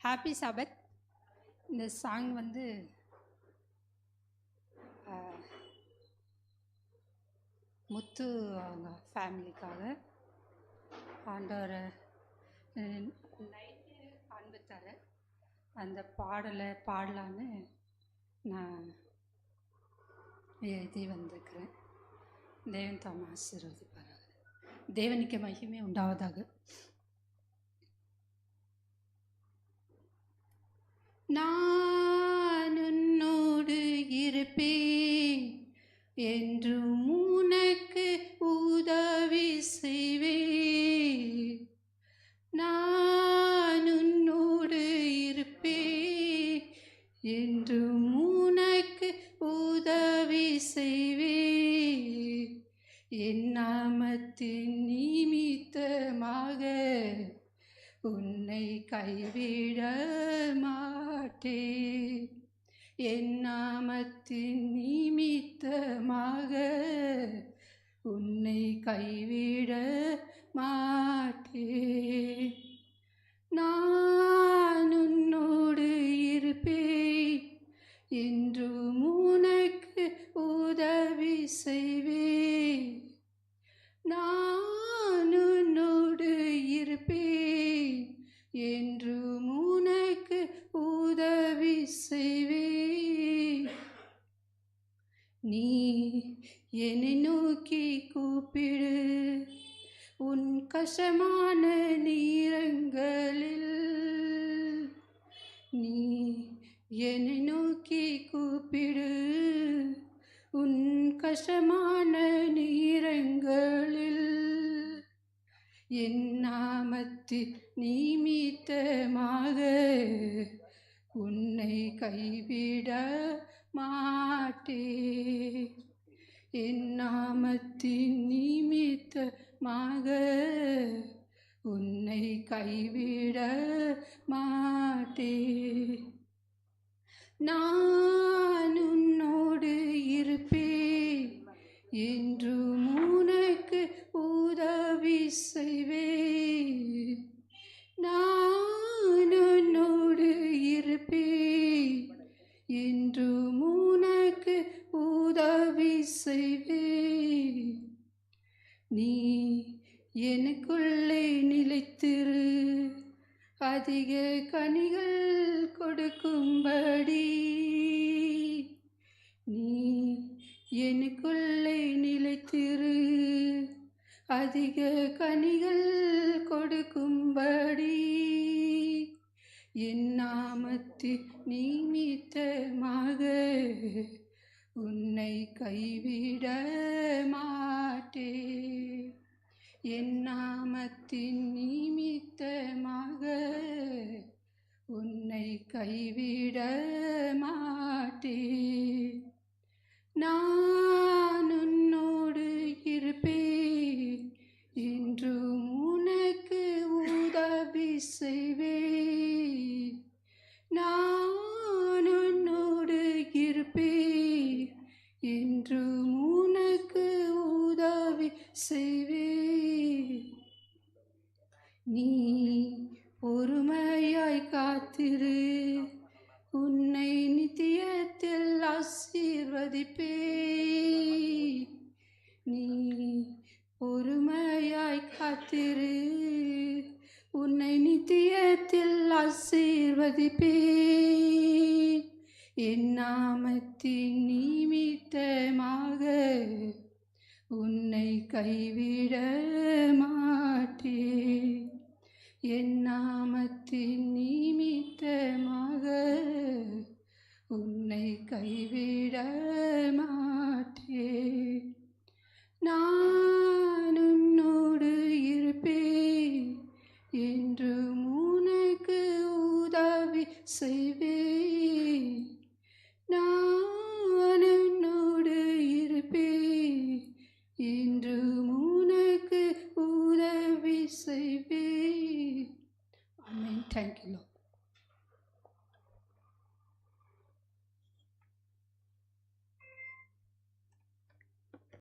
Happy சபத். இந்த song வந்து முத்து அவங்க ஃபேமிலிக்காக ஆண்டவரை நைட்டு அன்பு தர அந்த பாடலை பாடலான்னு நான் எழுதி வந்திருக்கிறேன். தேவன் தாம் ஆசீர்வதிப்பாராக. தேவனுக்கு மகிமை உண்டாவதாக. நான் உன்னோடு இருப்பேன் என்றும் உனக்கு உதவி செய்வேன். நான் உன்னோடு இருப்பேன் என்றும் உனக்கு உதவி செய்வேன். என் நாமத்தின் நிமித்தமாக உன்னை கைவிட மாட்டேன். என் நாமத்தின் நிமித்தமாக உன்னை கைவிட மாட்டேன். நான் உன்னோடு இருப்பேன் என்றும் உனக்கு உதவி செய்வேன். நான் உன்னோடு இருப்பேன் என்றும் உனக்கு உதவி செய்வேன். நீ என்னை நோக்கி கூப்பிடு, உன் கஷ்டமான நேரங்களில். நீ என்னை நோக்கி கூப்பிடு, உன் கஷ்டமான நேரங்களில். என் நாமத்தின் நிமித்தமாக உன்னை கைவிட மாட்டேன். என் நாமத்தின் நிமித்தமாக உன்னை கைவிட மாட்டேன். நான் உன்னோடு இருப்பேன் என்றும் உனக்கு உதவி செய்வேன். நான் உன்னோடு இருப்பேன் என்றும் உனக்கு உதவி செய்வேன். நீ எனக்குள்ளே நிலைத்திரு, அதிக கனிகள் கொடுக்கும்படி. நீ எனக்குள்ளே நிலைத்திரு, அதிக கனிகள் கொடுக்கும்படி. என் நாமத்தின் நிமித்தமாக உன்னை கைவிட மாட்டேன். என் நாமத்தின் நிமித்தமாக உன்னை கைவிட மாட்டேன். நான் உன்னோடு இருப்பேன் என்றும் உனக்கு உதவி செய்வேன். நான் உன்னோடு இருப்பேன் என்றும் உனக்கு உதவி செய்வேன். நீ பொறுமையாய் காத்திரு, உன்னை நித்தியத்தில் ஆசீர்வதிப்பேன். நீ பொறுமையாய் காத்திரு, உன்னை நித்தியத்தில் ஆசீர்வதிப்பேன். என் நாமத்தின் நிமித்தமாக உன்னை கைவிட மாட்டேன். என் நாமத்தின் நிமித்தமாக உன்னை கைவிட மாட்டேன். நான் உன்னோடு இருப்பேன் என்றும் உனக்கு உதவி செய்வேன். நான் உன்னோடு இருப்பேன் என்றும் உனக்கு உதவி செய்வேன். ஆமென். தேங்க்யூ.